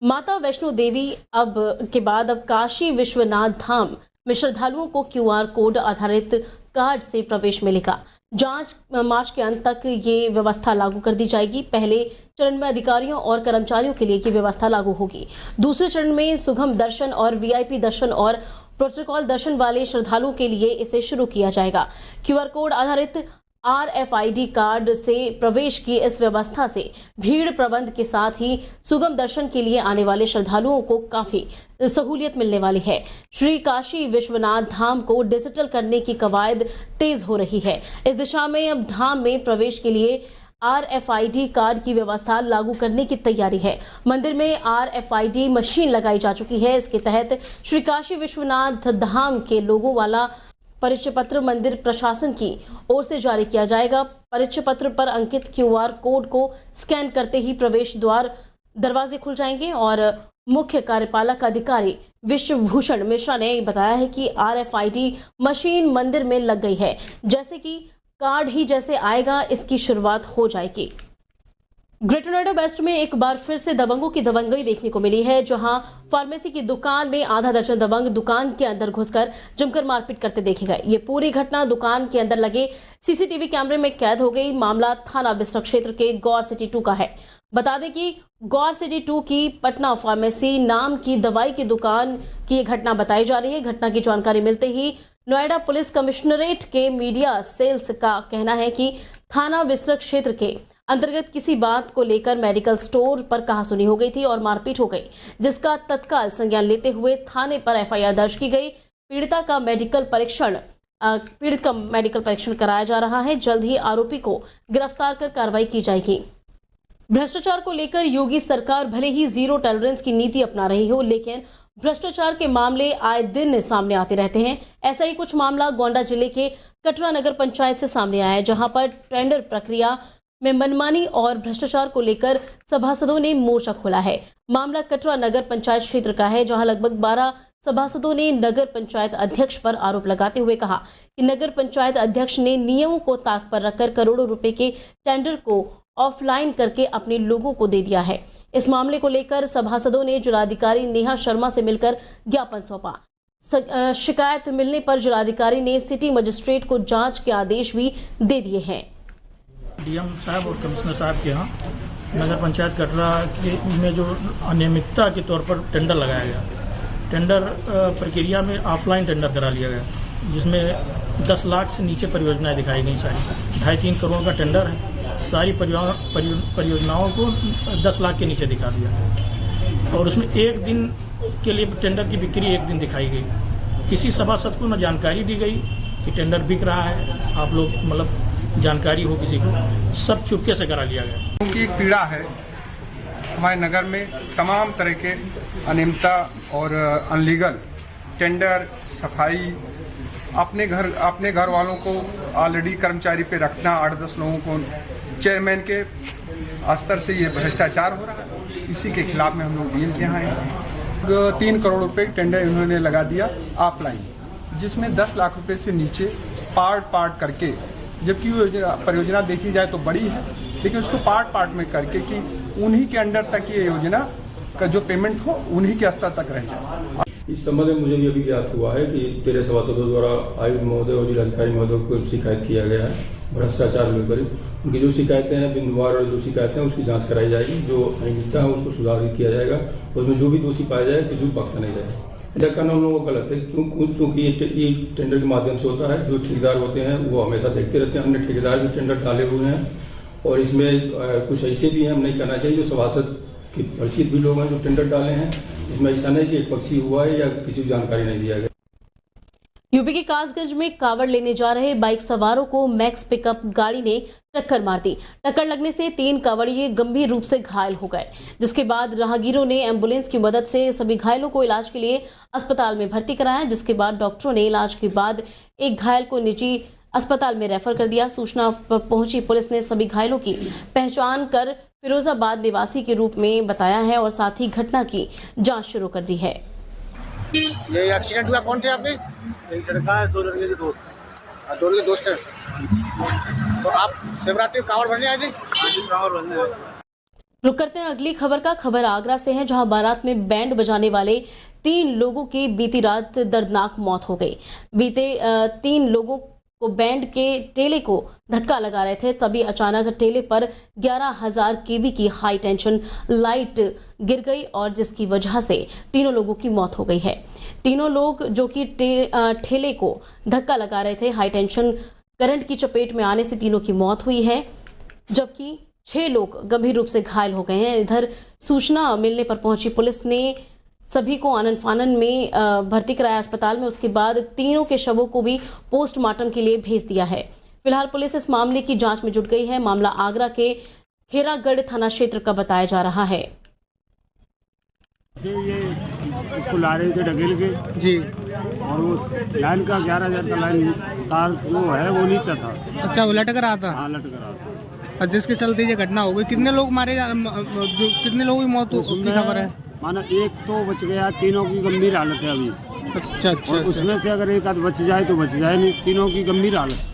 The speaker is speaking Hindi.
माता वैष्णो देवी के बाद काशी विश्वनाथ धाम में श्रद्धालुओं को क्यूआर कोड आधारित कार्ड से प्रवेश मिलेगा। मार्च के अंत तक ये व्यवस्था लागू कर दी जाएगी। पहले चरण में अधिकारियों और कर्मचारियों के लिए ये व्यवस्था लागू होगी। दूसरे चरण में सुगम दर्शन और वीआईपी दर्शन और प्रोटोकॉल दर्शन वाले श्रद्धालुओं के लिए इसे शुरू किया जाएगा। क्यूआर कोड आधारित RFID कार्ड से प्रवेश की इस व्यवस्था से भीड़ प्रबंध के साथ ही सुगम दर्शन के लिए आने वाले श्रद्धालुओं को काफी सहूलियत मिलने वाली है। श्री काशी विश्वनाथ धाम को डिजिटल करने की कवायद तेज हो रही है। इस दिशा में अब धाम में प्रवेश के लिए RFID कार्ड की व्यवस्था लागू करने की तैयारी है। मंदिर में RFID मशीन लगाई जा चुकी है। इसके तहत श्री काशी विश्वनाथ धाम के लोगों वाला परिचय पत्र मंदिर प्रशासन की ओर से जारी किया जाएगा। परिचय पत्र पर अंकित QR कोड को स्कैन करते ही प्रवेश द्वार दरवाजे खुल जाएंगे और मुख्य कार्यपालक अधिकारी विश्वभूषण मिश्रा ने बताया है कि RFID मशीन मंदिर में लग गई है। जैसे कि कार्ड ही जैसे आएगा इसकी शुरुआत हो जाएगी। ग्रेटर नोएडा वेस्ट में एक बार फिर से दबंगों की दबंगई देखने को मिली है, जहां फार्मेसी की दुकान में आधा दर्जन दबंग दुकान के अंदर घुसकर जमकर मारपीट करते देखे गए। ये पूरी घटना दुकान के अंदर लगे CCTV कैमरे में कैद हो गई। मामला थाना बिस्तर क्षेत्र के गौर सिटी 2 का है। बता दें कि गौर सिटी 2 की पटना फार्मेसी नाम की दवाई की दुकान की घटना बताई जा रही है। घटना की जानकारी मिलते ही नोएडा पुलिस कमिश्नरेट के मीडिया सेल्स का कहना है कि थाना बिस्तर क्षेत्र के अंतर्गत किसी बात को लेकर मेडिकल स्टोर पर कहासुनी हो गई थी और मारपीट हो गई, जिसका तत्काल संज्ञान लेते हुए थाने पर FIR दर्ज की गई। पीड़ित का मेडिकल परीक्षण कराया जा रहा है। जल्द ही आरोपी को गिरफ्तार कर कार्रवाई की जाएगी। भ्रष्टाचार को लेकर योगी सरकार भले ही जीरो टॉलरेंस की नीति अपना रही हो, लेकिन भ्रष्टाचार के मामले आए दिन सामने आते रहते हैं। ऐसा ही कुछ मामला गोंडा जिले के कटरा नगर पंचायत से सामने आया है, जहां पर टेंडर प्रक्रिया में मनमानी और भ्रष्टाचार को लेकर सभासदों ने मोर्चा खोला है। मामला कटरा नगर पंचायत क्षेत्र का है, जहां लगभग 12 सभासदों ने नगर पंचायत अध्यक्ष पर आरोप लगाते हुए कहा कि नगर पंचायत अध्यक्ष ने नियमों को ताक पर रखकर करोड़ों रुपए के टेंडर को ऑफलाइन करके अपने लोगों को दे दिया है। इस मामले को लेकर सभासदों ने जिलाधिकारी नेहा शर्मा से मिलकर ज्ञापन सौंपा। शिकायत मिलने पर जिलाधिकारी ने सिटी मजिस्ट्रेट को जांच के आदेश भी दे दिए हैं। DM साहब और कमिश्नर साहब के यहाँ नगर पंचायत कटरा के में जो अनियमितता के तौर पर टेंडर लगाया गया, टेंडर प्रक्रिया में ऑफलाइन टेंडर करा लिया गया, जिसमें 10 लाख से नीचे परियोजनाएं दिखाई गई। सारी 2.5-3 करोड़ का टेंडर है। सारी परियोजनाओं को 10 लाख के नीचे दिखा दिया और उसमें एक दिन के लिए टेंडर की बिक्री एक दिन दिखाई गई। किसी सभासद को न जानकारी दी गई कि टेंडर बिक रहा है, आप लोग मतलब जानकारी हो किसी को, सब चुपके से करा लिया गया। क्योंकि एक पीड़ा है हमारे नगर में, तमाम तरह के अनियमितता और अनलीगल टेंडर, सफाई, अपने घर वालों को ऑलरेडी कर्मचारी पे रखना, 8-10 लोगों को चेयरमैन के स्तर से ये भ्रष्टाचार हो रहा है। इसी के खिलाफ में हम लोग DM के यहाँ आए। 3 करोड़ रुपए टेंडर इन्होंने लगा दिया ऑफलाइन, जिसमें 10 लाख रुपए से नीचे पार्ट करके, जबकि परियोजना देखी जाए तो बड़ी है, लेकिन उसको पार्ट में करके कि उन्हीं के अंडर तक ये योजना का जो पेमेंट हो उन्हीं के स्तर तक रह जाए। इस संबंध में मुझे भी अभी ज्ञात हुआ है कि 13 सभासदों द्वारा आयुक्त महोदय और जिलाधिकारी महोदय को शिकायत किया गया है भ्रष्टाचार लेकर। उनकी जो शिकायतें हैं बिंदुवार और जो शिकायतें हैं उसकी जांच कराई जाएगी। जो अनियमितता है उसको सुधारित किया जाएगा। उसमें जो भी दोषी पाया जाए किसी को बख्शा नहीं जाएगा। ऐसा करना हम लोगों को गलत है, चूंकि ये टेंडर के माध्यम से होता है। जो ठेकेदार होते हैं वो हमेशा देखते रहते हैं। हमने ठेकेदार भी टेंडर डाले हुए हैं और इसमें कुछ ऐसे भी हैं, हम नहीं करना चाहिए, जो सभासद के परिचित भी लोग हैं जो टेंडर डाले हैं। इसमें ऐसा नहीं कि एक पक्षी हुआ है या किसी को जानकारी नहीं दिया गया। यूपी के कासगंज में कावड़ लेने जा रहे बाइक सवारों को मैक्स पिकअप गाड़ी ने टक्कर मार दी। टक्कर लगने से 3 कावड़िए गंभीर रूप से घायल हो गए, जिसके बाद राहगीरों ने एम्बुलेंस की मदद से सभी घायलों को इलाज के लिए अस्पताल में भर्ती कराया, जिसके बाद डॉक्टरों ने इलाज के बाद एक घायल को निजी अस्पताल में रेफर कर दिया। सूचना पर पहुंची पुलिस ने सभी घायलों की पहचान कर फिरोजाबाद निवासी के रूप में बताया है और साथ ही घटना की जाँच शुरू कर दी है। ये एक्सीडेंट हुआ, कौन थे आपके? एक लड़का है, 2 लड़के के दोस्त। 2 लड़के दोस्त हैं। तो आप शिवरात्रि कावड़ भरने आए थे? कावड़ भरने आए। रुक करते हैं अगली खबर का। खबर आगरा से है, जहां बारात में बैंड बजाने वाले 3 लोगों की बीती रात दर्दनाक मौत हो गई। बीते 3 लोगों को बैंड के टेले को धक्का लगा रहे थे, तभी अचानक टेले पर 11,000 केवी की हाई टेंशन लाइट गिर गई और जिसकी वजह से तीनों लोगों की मौत हो गई है। तीनों लोग जो कि ठेले को धक्का लगा रहे थे, हाई टेंशन करंट की चपेट में आने से तीनों की मौत हुई है, जबकि 6 लोग गंभीर रूप से घायल हो गए हैं। इधर सूचना मिलने पर पहुंची पुलिस ने सभी को आनन फानन में भर्ती कराया अस्पताल में। उसके बाद तीनों के शवों को भी पोस्टमार्टम के लिए भेज दिया है। फिलहाल पुलिस इस मामले की जांच में जुट गई है। मामला आगरा के खेरागढ़ थाना क्षेत्र का बताया जा रहा है। ये इसको ला रहे थे ढकेल के जी। और वो लाइन का 11,000 का लाइन तार जो है वो नीचा था। अच्छा, वो लटक रहा था। हाँ, लटक रहा था। और जिसके चलते ये घटना हो गई। कितने लोग मारे जो कितने लोगों की मौत की खबर है? माना एक तो बच गया, तीनों की गंभीर हालत है अभी। अच्छा। और उसमें से अगर एक आध बच जाए तो बच जाए, नहीं तीनों की गंभीर हालत।